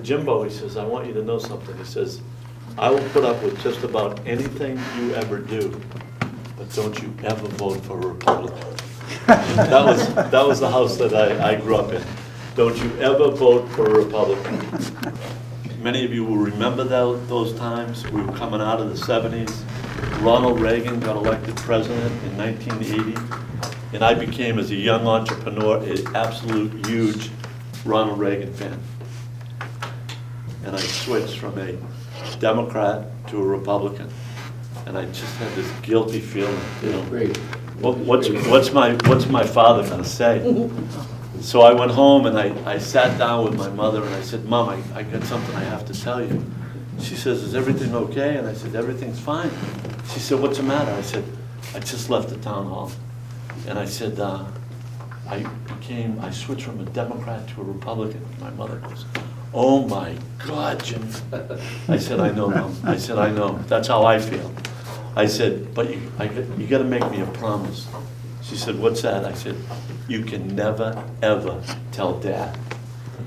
Jimbo, he says, I want you to know something. He says, I will put up with just about anything you ever do, but don't you ever vote for a Republican. That was the house that I grew up in. Don't you ever vote for a Republican. Many of you will remember those times. We were coming out of the 70s. Ronald Reagan got elected president in 1980, and I became, as a young entrepreneur, an absolute huge Ronald Reagan fan. And I switched from a Democrat to a Republican, and I just had this guilty feeling, you know. Great. What's my father gonna say? So I went home and I sat down with my mother and I said, Mom, I got something I have to tell you. She says, is everything okay? And I said, everything's fine. She said, what's the matter? I said, I just left the town hall. And I said, I switched from a Democrat to a Republican. My mother goes, oh my God, Jim. I said, I know, Mom. I said, I know. That's how I feel. I said, but you got to make me a promise. She said, what's that? I said, you can never, ever tell Dad.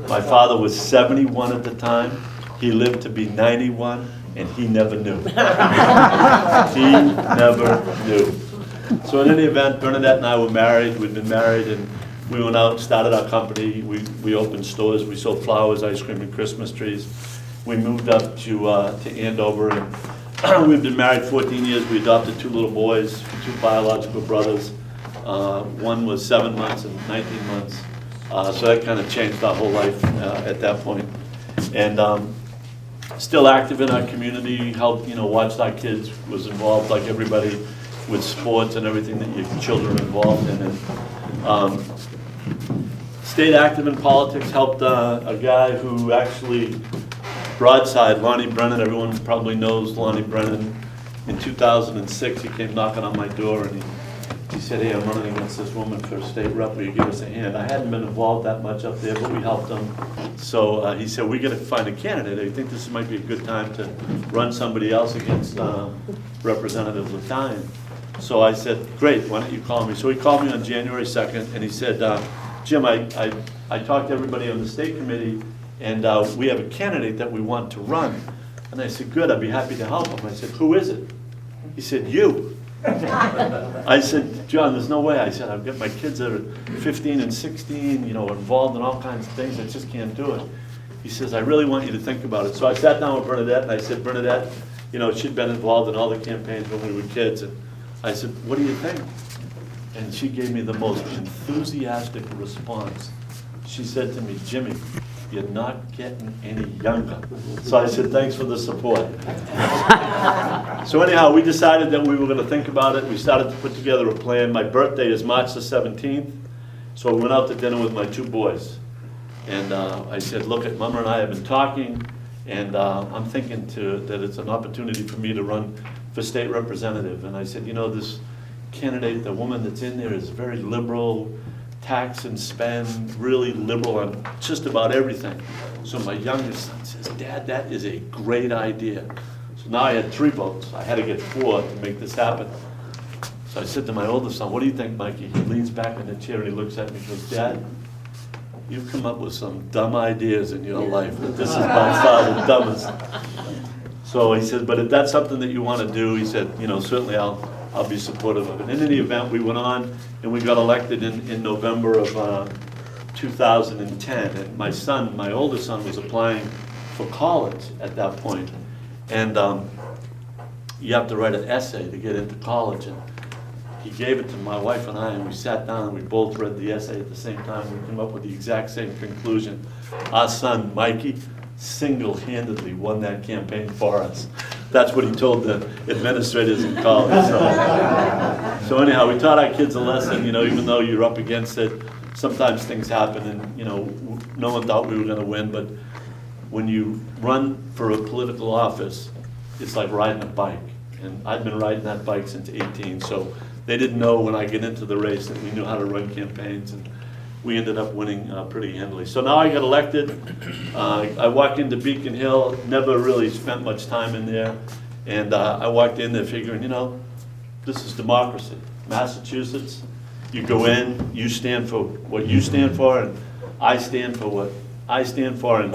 My father was 71 at the time. He lived to be 91, and he never knew. He never knew. So in any event, Bernadette and I were married. We'd been married, and we went out and started our company. We opened stores. We sold flowers, ice cream, and Christmas trees. We moved up to Andover, and we've been married 14 years. We adopted 2 little boys, 2 biological brothers. One was 7 months and 19 months. So that kind of changed our whole life at that point. And still active in our community, helped, watched our kids, was involved like everybody with sports and everything that your children are involved in. And stayed active in politics, helped a guy who actually, Broadside, Lonnie Brennan, everyone probably knows Lonnie Brennan. In 2006, he came knocking on my door and he said, hey, I'm running against this woman for state rep, will you give us a hand? I hadn't been involved that much up there, but we helped him. So he said, we got to find a candidate. I think this might be a good time to run somebody else against Representative Latine. So I said, great, why don't you call me? So he called me on January 2nd, and he said, Jim, I talked to everybody on the state committee, and we have a candidate that we want to run. And I said, good, I'd be happy to help him. I said, who is it? He said, you. I said, John, there's no way. I said, I've got my kids that are 15 and 16, involved in all kinds of things. I just can't do it. He says, I really want you to think about it. So I sat down with Bernadette, and I said, Bernadette, she'd been involved in all the campaigns when we were kids. And I said, what do you think? And she gave me the most enthusiastic response. She said to me, Jimmy, you're not getting any younger. So I said, thanks for the support. So anyhow, we decided that we were going to think about it. We started to put together a plan. My birthday is March the 17th. So we went out to dinner with my 2 boys. And I said, look, Mama and I have been talking, and I'm thinking that it's an opportunity for me to run for state representative. And I said, this candidate, the woman that's in there is very liberal, tax and spend, really liberal on just about everything. So my youngest son says, Dad, that is a great idea. So now I had 3 votes. I had to get 4 to make this happen. So I said to my oldest son, what do you think, Mikey? He leans back in the chair and he looks at me and goes, Dad, you've come up with some dumb ideas in your life, but this is by far the dumbest. So he said, but if that's something that you want to do, he said, certainly I'll be supportive of it. And in any event, we went on and we got elected in November of 2010. And my oldest son, was applying for college at that point. And you have to write an essay to get into college. And he gave it to my wife and I, and we sat down and we both read the essay at the same time. We came up with the exact same conclusion. Our son, Mikey, single-handedly won that campaign for us. That's what he told the administrators in college. So anyhow, we taught our kids a lesson, even though you're up against it, sometimes things happen and, no one thought we were going to win, but when you run for a political office, it's like riding a bike. And I've been riding that bike since 18, so they didn't know when I get into the race that we knew how to run campaigns, and we ended up winning pretty handily. So now I got elected. I walked into Beacon Hill, never really spent much time in there, and I walked in there figuring, this is democracy. Massachusetts, you go in, you stand for what you stand for, and I stand for what I stand for, and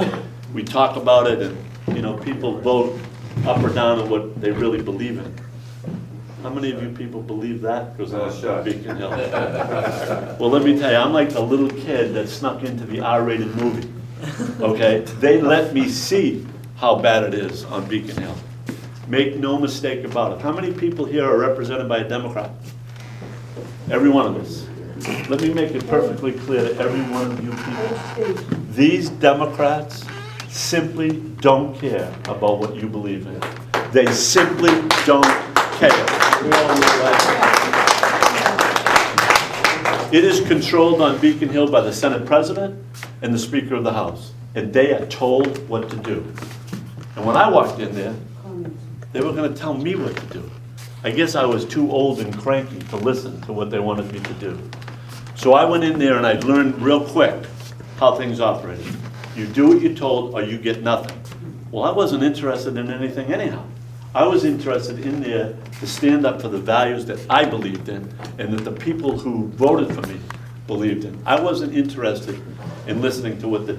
we talk about it, and, you know, people vote up or down on what they really believe in. How many of you people believe that goes on Beacon Hill? Well, let me tell you, I'm like the little kid that snuck into the R-rated movie, okay? They let me see how bad it is on Beacon Hill. Make no mistake about it. How many people here are represented by a Democrat? Every one of us. Let me make it perfectly clear to every one of you people. These Democrats simply don't care about what you believe in. They simply don't care. It is controlled on Beacon Hill by the Senate President and the Speaker of the House, and they are told what to do. And when I walked in there, they were going to tell me what to do. I guess I was too old and cranky to listen to what they wanted me to do. So I went in there and I learned real quick how things operated. You do what you're told or you get nothing. Well, I wasn't interested in anything anyhow. I was interested in there to stand up for the values that I believed in and that the people who voted for me believed in. I wasn't interested in listening to what the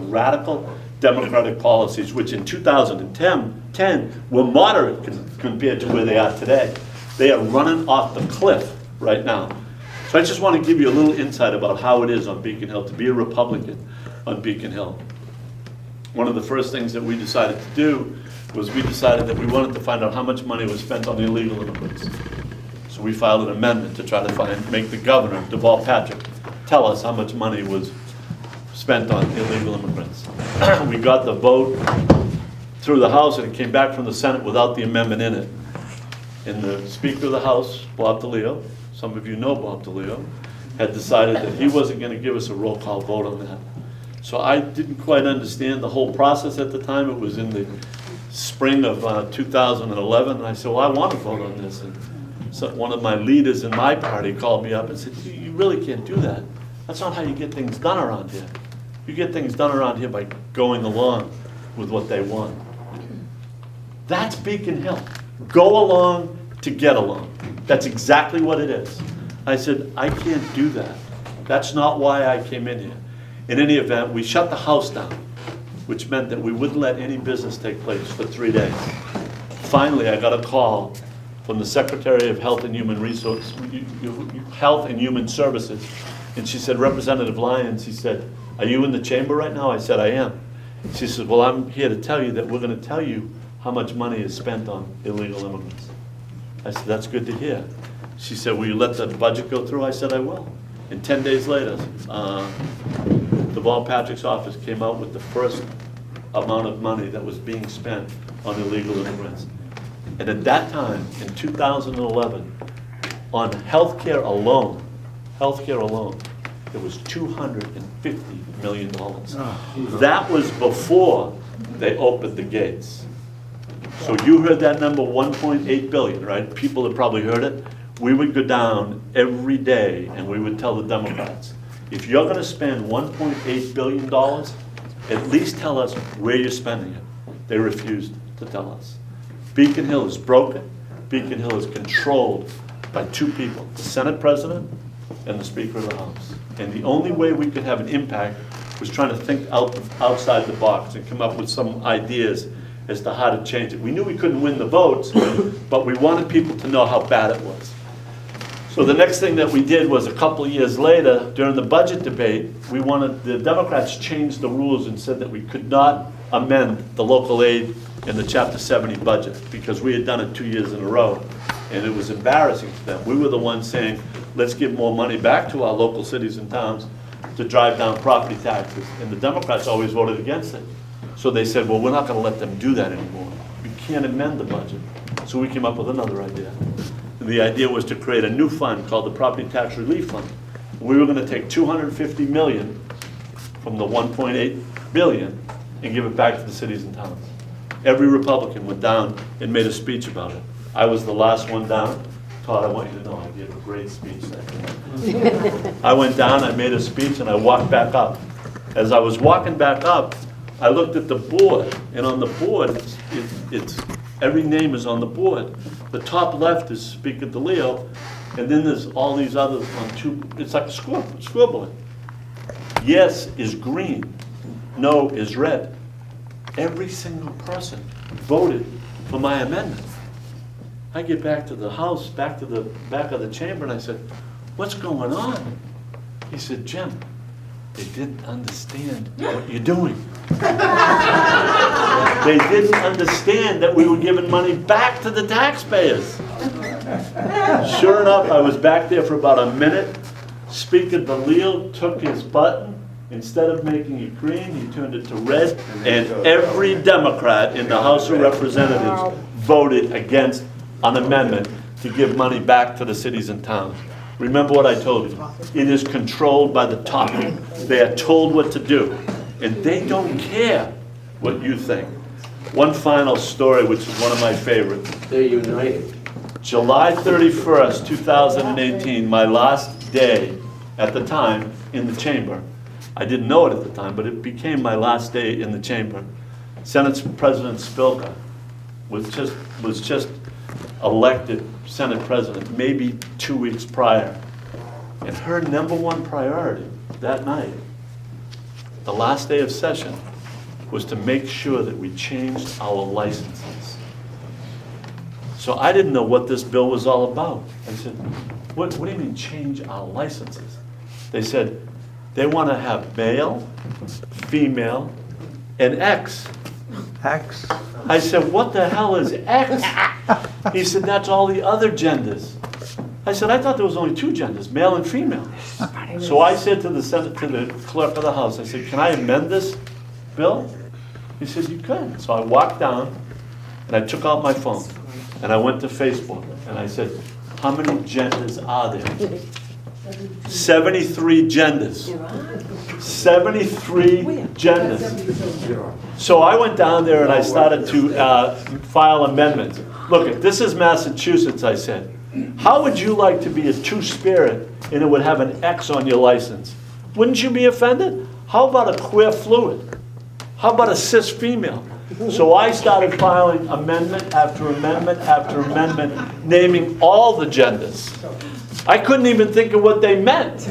radical Democratic policies, which in 2010 were moderate compared to where they are today. They are running off the cliff right now. So I just want to give you a little insight about how it is on Beacon Hill to be a Republican on Beacon Hill. One of the first things that we decided to do was we decided that we wanted to find out how much money was spent on illegal immigrants. So we filed an amendment to try to make the governor, Deval Patrick, tell us how much money was spent on illegal immigrants. We got the vote through the House and it came back from the Senate without the amendment in it. And the Speaker of the House, Bob DeLeo, some of you know Bob DeLeo, had decided that he wasn't going to give us a roll call vote on that. So I didn't quite understand the whole process at the time. It was in the spring of 2011, and I said, well, I want to vote on this. And so one of my leaders in my party called me up and said, you really can't do that. That's not how you get things done around here. You get things done around here by going along with what they want. That's Beacon Hill. Go along to get along. That's exactly what it is. I said, I can't do that. That's not why I came in here. In any event, we shut the House down, which meant that we wouldn't let any business take place for 3 days. Finally, I got a call from the Secretary of Health and Human Services, and she said, Representative Lyons, he said, are you in the chamber right now? I said, I am. She said, well, I'm here to tell you that we're going to tell you how much money is spent on illegal immigrants. I said, that's good to hear. She said, will you let the budget go through? I said, I will. And 10 days later, Deval Patrick's office came out with the first amount of money that was being spent on illegal immigrants. And at that time, in 2011, on healthcare alone, it was $250 million. That was before they opened the gates. So you heard that number, 1.8 billion, right? People have probably heard it. We would go down every day and we would tell the Democrats, if you're going to spend $1.8 billion, at least tell us where you're spending it. They refused to tell us. Beacon Hill is broken. Beacon Hill is controlled by two people, the Senate President and the Speaker of the House. And the only way we could have an impact was trying to think outside the box and come up with some ideas as to how to change it. We knew we couldn't win the votes, but we wanted people to know how bad it was. So the next thing that we did was a couple of years later, during the budget debate, the Democrats changed the rules and said that we could not amend the local aid in the Chapter 70 budget because we had done it 2 years in a row, and it was embarrassing to them. We were the ones saying, let's give more money back to our local cities and towns to drive down property taxes, and the Democrats always voted against it. So they said, well, we're not going to let them do that anymore. We can't amend the budget. So we came up with another idea. And the idea was to create a new fund called the Property Tax Relief Fund. We were going to take $250 million from the $1.8 billion and give it back to the cities and towns. Every Republican went down and made a speech about it. I was the last one down. Todd, I want you to know I gave a great speech that day. I went down, I made a speech, and I walked back up. As I was walking back up, I looked at the board, and on the board, it's every name is on the board. The top left is Speaker DeLeo, and then there's all these others on two. It's like a scoreboard. Yes is green, no is red. every single person voted for my amendment. I get back to the house, back to the back of the chamber, and I said, what's going on? He said, Jim, they didn't understand what you're doing. They didn't understand that we were giving money back to the taxpayers. Sure enough, I was back there for about a minute. Speaker DeLeo took his button. Instead of making it green, he turned it to red, and every Democrat in the House of Representatives voted against an amendment to give money back to the cities and towns. Remember what I told you. It is controlled by the top. They are told what to do, and they don't care what you think. One final story, which is one of my favorites. They're united. July 31st, 2018, my last day at the time in the chamber. I didn't know it at the time, but it became my last day in the chamber. Senate President Spilka was just elected Senate President maybe 2 weeks prior. And her #1 priority that night, the last day of session, was to make sure that we changed our licenses. So I didn't know what this bill was all about. I said, what do you mean change our licenses? They said, they want to have male, female, and X. X. I said, what the hell is X? He said, that's all the other genders. I said, I thought there was only 2 genders, male and female. So I said to the clerk of the House, I said, can I amend this bill? He said, you could. So I walked down and I took out my phone and I went to Facebook and I said, how many genders are there? 73 genders. 73 genders. So I went down there and I started to file amendments. Look, this is Massachusetts, I said. How would you like to be a two-spirit and it would have an X on your license? Wouldn't you be offended? How about a queer fluid? How about a cis female? So I started filing amendment after amendment after amendment, naming all the genders. I couldn't even think of what they meant.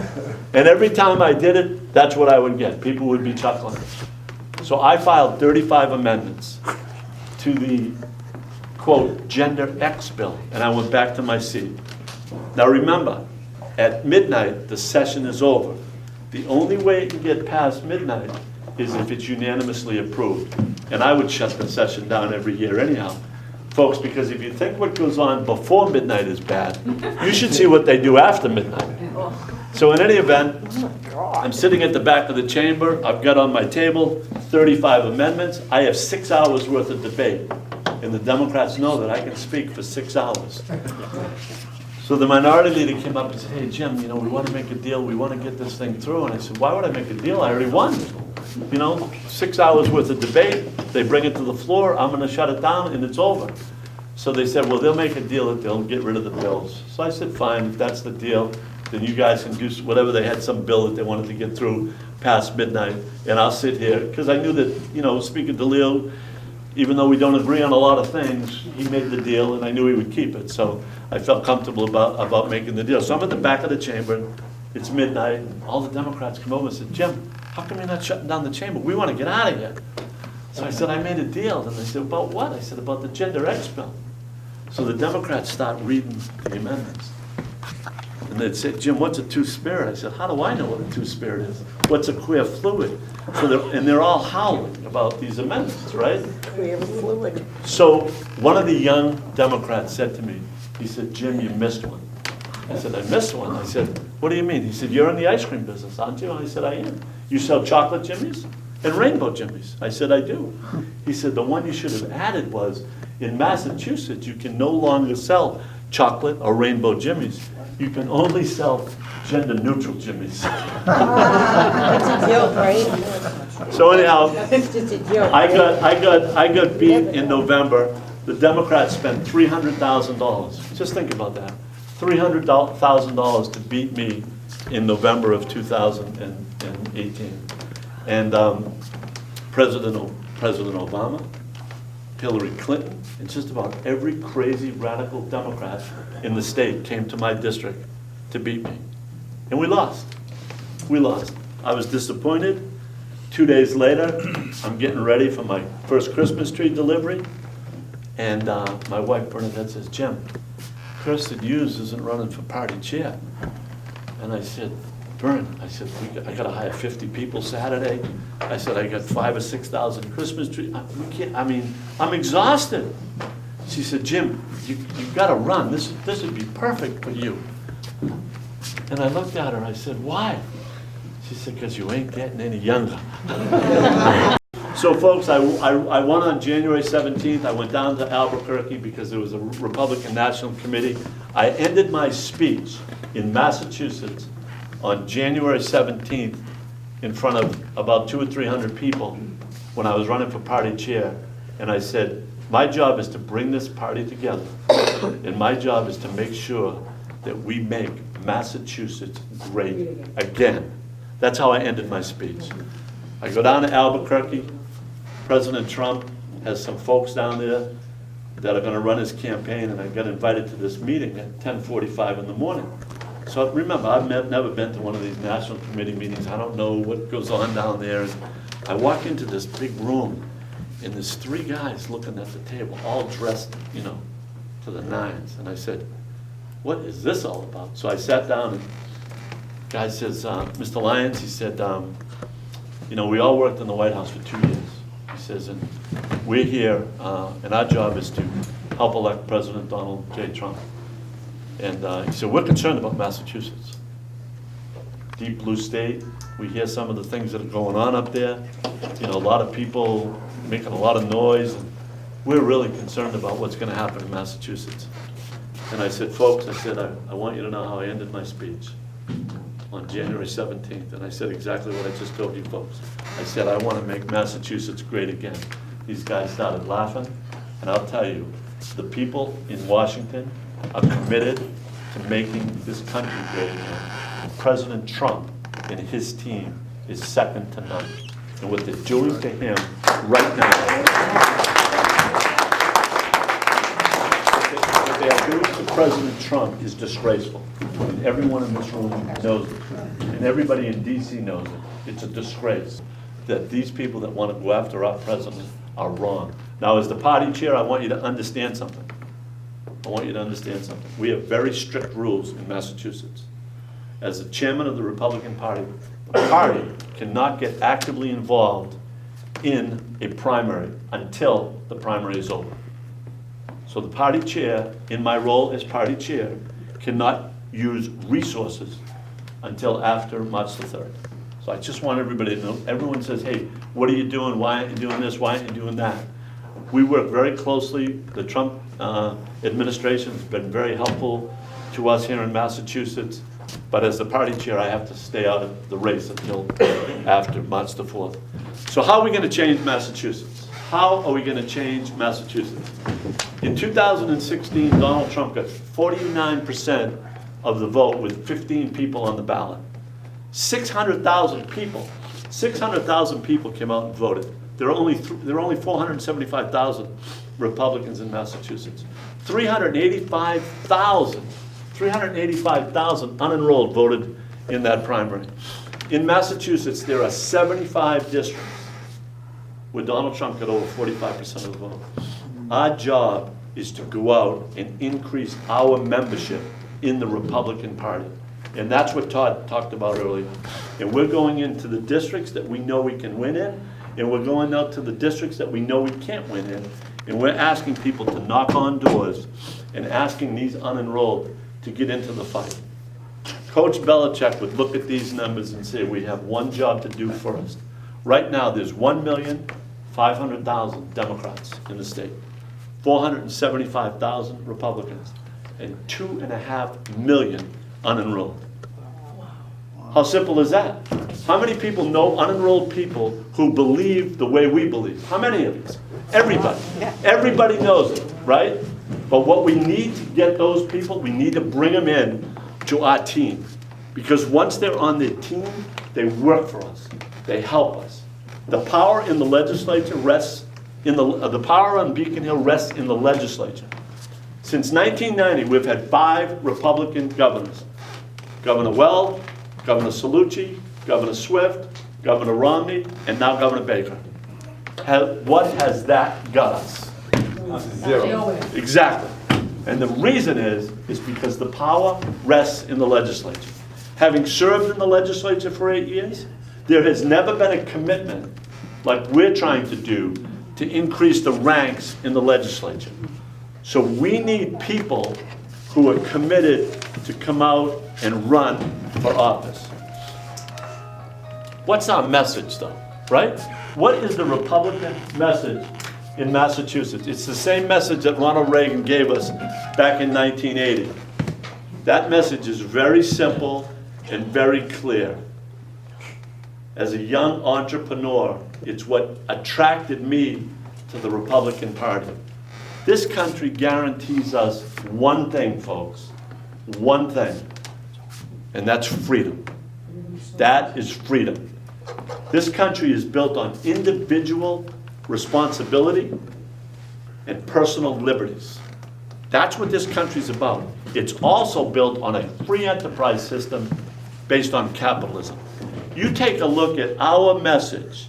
And every time I did it, that's what I would get. People would be chuckling. So I filed 35 amendments to the, quote, Gender X bill, and I went back to my seat. Now remember, at midnight, the session is over. The only way it can get past midnight is if it's unanimously approved. And I would shut the session down every year anyhow. Folks, because if you think what goes on before midnight is bad, you should see what they do after midnight. So in any event, I'm sitting at the back of the chamber. I've got on my table 35 amendments. I have 6 hours worth of debate. And the Democrats know that I can speak for 6 hours. So the minority leader came up and said, hey, Jim, we want to make a deal. We want to get this thing through. And I said, why would I make a deal? I already won. 6 hours worth of debate. They bring it to the floor. I'm going to shut it down, and it's over. So they said, well, they'll make a deal that they'll get rid of the bills. So I said, fine, if that's the deal, then you guys can do whatever. They had some bill that they wanted to get through past midnight, and I'll sit here. Because I knew that, Speaker DeLeo, even though we don't agree on a lot of things, he made the deal, and I knew he would keep it. So I felt comfortable about making the deal. So I'm at the back of the chamber. It's midnight, and all the Democrats come over and said, Jim, how come you're not shutting down the chamber? We want to get out of here. So I said, I made a deal. And they said, about what? I said, about the Gender X bill. So the Democrats start reading the amendments. And they'd say, Jim, what's a two-spirit? I said, how do I know what a two-spirit is? What's a queer fluid? So they're all howling about these amendments, right? Queer fluid. So one of the young Democrats said to me, he said, Jim, you missed one. I said, I missed one. I said, what do you mean? He said, you're in the ice cream business, aren't you? And I said, I am. You sell chocolate jimmies and rainbow jimmies? I said, I do. He said, the one you should have added was, in Massachusetts, you can no longer sell chocolate or rainbow jimmies. You can only sell gender-neutral jimmies. That's a joke, right? So anyhow, It's just a joke. I got beat in November. The Democrats spent $300,000. Just think about that. $300,000 to beat me in November of 2018. And President Obama, Hillary Clinton, and just about every crazy radical Democrat in the state came to my district to beat me. And we lost. We lost. I was disappointed. 2 days later, I'm getting ready for my first Christmas tree delivery, and my wife Bernadette says, Jim, Kirsten Hughes isn't running for party chair. And I said, Bern, I said, I gotta hire 50 people Saturday. I said, I got 5,000 or 6,000 Christmas trees. We can't, I mean, I'm exhausted. She said, Jim, you gotta run. This would be perfect for you. And I looked at her, I said, why? She said, because you ain't getting any younger. So folks, I won on January 17th. I went down to Albuquerque because there was a Republican National Committee. I ended my speech in Massachusetts on January 17th in front of about 200 or 300 people when I was running for party chair. And I said, my job is to bring this party together. And my job is to make sure that we make Massachusetts great again. That's how I ended my speech. I go down to Albuquerque. President Trump has some folks down there that are gonna run his campaign, and I got invited to this meeting at 10:45 in the morning. So remember, I've never been to one of these national committee meetings. I don't know what goes on down there. And I walk into this big room, and there's 3 guys looking at the table, all dressed, you know, to the nines. And I said, what is this all about? So I sat down, and the guy says, Mr. Lyons, he said, you know, we all worked in the White House for 2 years. He says, and we're here, and our job is to help elect President Donald J. Trump. And he said, we're concerned about Massachusetts. Deep blue state. We hear some of the things that are going on up there. You know, a lot of people making a lot of noise. And we're really concerned about what's going to happen in Massachusetts. And I said, folks, I said, I want you to know how I ended my speech on January 17th. And I said exactly what I just told you folks. I said, I want to make Massachusetts great again. These guys started laughing. And I'll tell you, the people in Washington are committed to making this country great again. President Trump and his team is second to none. And what they're doing to him right now, what they are doing to President Trump is disgraceful. And everyone in this room knows it. And everybody in DC knows it. It's a disgrace that these people that want to go after our president are wrong. Now, as the party chair, I want you to understand something. I want you to understand something. We have very strict rules in Massachusetts. As the chairman of the Republican Party, the party cannot get actively involved in a primary until the primary is over. So the party chair, in my role as party chair, cannot use resources until after March the 3rd. So I just want everybody to know, everyone says, hey, what are you doing? Why aren't you doing this? Why aren't you doing that? We work very closely. The Trump administration has been very helpful to us here in Massachusetts. But as the party chair, I have to stay out of the race until after March the 4th. So how are we going to change Massachusetts? How are we going to change Massachusetts? In 2016, Donald Trump got 49% of the vote with 15 people on the ballot. 600,000 people came out and voted. There are only 475,000 Republicans in Massachusetts. 385,000 unenrolled voted in that primary. In Massachusetts, there are 75 districts where Donald Trump got over 45% of the vote. Our job is to go out and increase our membership in the Republican Party. And that's what Todd talked about earlier. And we're going into the districts that we know we can win in, and we're going out to the districts that we know we can't win in, and we're asking people to knock on doors and asking these unenrolled to get into the fight. Coach Belichick would look at these numbers and say, we have one job to do first. Right now, there's 1,500,000 Democrats in the state, 475,000 Republicans, and 2.5 million unenrolled. How simple is that? How many people know unenrolled people who believe the way we believe? How many of us? Everybody. Everybody knows it, right? But what we need to get those people, we need to bring them in to our team. Because once they're on the team, they work for us. They help us. The power in the legislature rests in the power on Beacon Hill rests in the legislature. Since 1990, we've had 5 Republican governors. Governor Weld, Governor Cellucci, Governor Swift, Governor Romney, and now Governor Baker. What has that got us? Zero. Exactly. And the reason is because the power rests in the legislature. Having served in the legislature for 8 years, there has never been a commitment like we're trying to do to increase the ranks in the legislature. So we need people who are committed to come out and run for office. What's our message though, right? What is the Republican message in Massachusetts? It's the same message that Ronald Reagan gave us back in 1980. That message is very simple and very clear. As a young entrepreneur, it's what attracted me to the Republican Party. This country guarantees us one thing, folks, one thing, and that's freedom. That is freedom. This country is built on individual responsibility and personal liberties. That's what this country's about. It's also built on a free enterprise system based on capitalism. You take a look at our message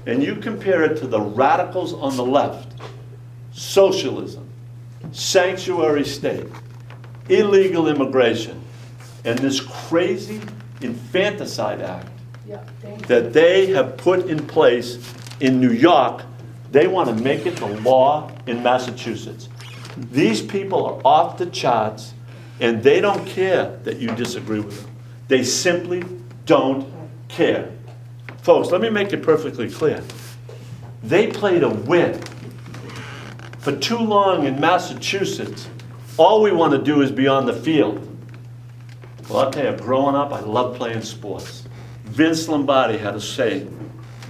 and you compare it to the radicals on the left: socialism, sanctuary state, illegal immigration, and this crazy infanticide act that they have put in place in New York. They want to make it the law in Massachusetts. These people are off the charts, and they don't care that you disagree with them. They simply don't care. Folks, let me make it perfectly clear. They play to win. For too long in Massachusetts, all we want to do is be on the field. Well, I'll tell you, growing up, I loved playing sports. Vince Lombardi had a saying: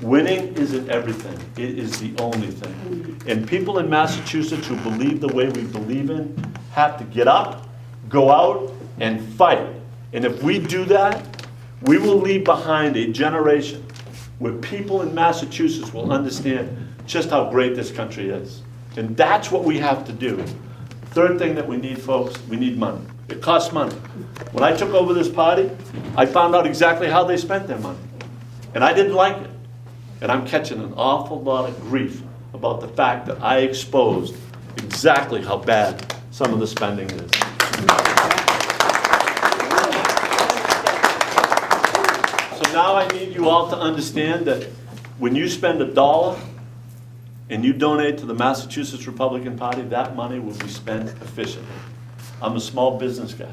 winning isn't everything, it is the only thing. And people in Massachusetts who believe the way we believe in have to get up, go out, and fight. And if we do that, we will leave behind a generation where people in Massachusetts will understand just how great this country is. And that's what we have to do. Third thing that we need, folks, we need money. It costs money. When I took over this party, I found out exactly how they spent their money. And I didn't like it. And I'm catching an awful lot of grief about the fact that I exposed exactly how bad some of the spending is. So now I need you all to understand that when you spend $1 and you donate to the Massachusetts Republican Party, that money will be spent efficiently. I'm a small business guy.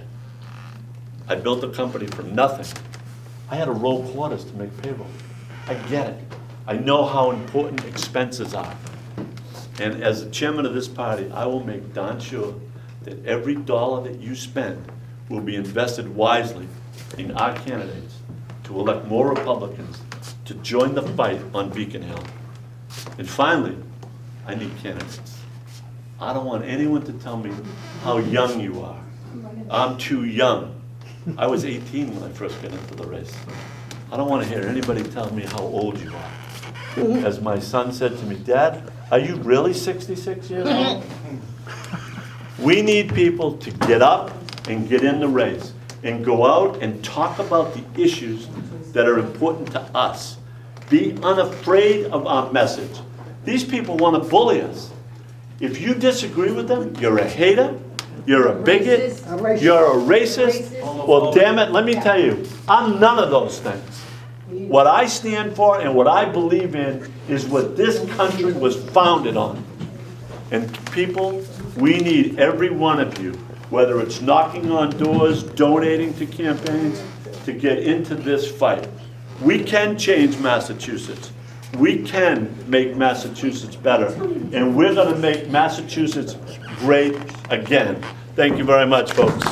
I built a company for nothing. I had to roll quarters to make payroll. I get it. I know how important expenses are. And as the chairman of this party, I will make darn sure that every dollar that you spend will be invested wisely in our candidates to elect more Republicans to join the fight on Beacon Hill. And finally, I need candidates. I don't want anyone to tell me how young you are. I'm too young. I was 18 when I first got into the race. I don't want to hear anybody tell me how old you are. As my son said to me, "Dad, are you really 66 years old?" We need people to get up and get in the race and go out and talk about the issues that are important to us. Be unafraid of our message. These people want to bully us. If you disagree with them, you're a hater, you're a bigot, you're a racist. Well, damn it, let me tell you, I'm none of those things. What I stand for and what I believe in is what this country was founded on. And people, we need every one of you, whether it's knocking on doors, donating to campaigns, to get into this fight. We can change Massachusetts. We can make Massachusetts better. And we're going to make Massachusetts great again. Thank you very much, folks.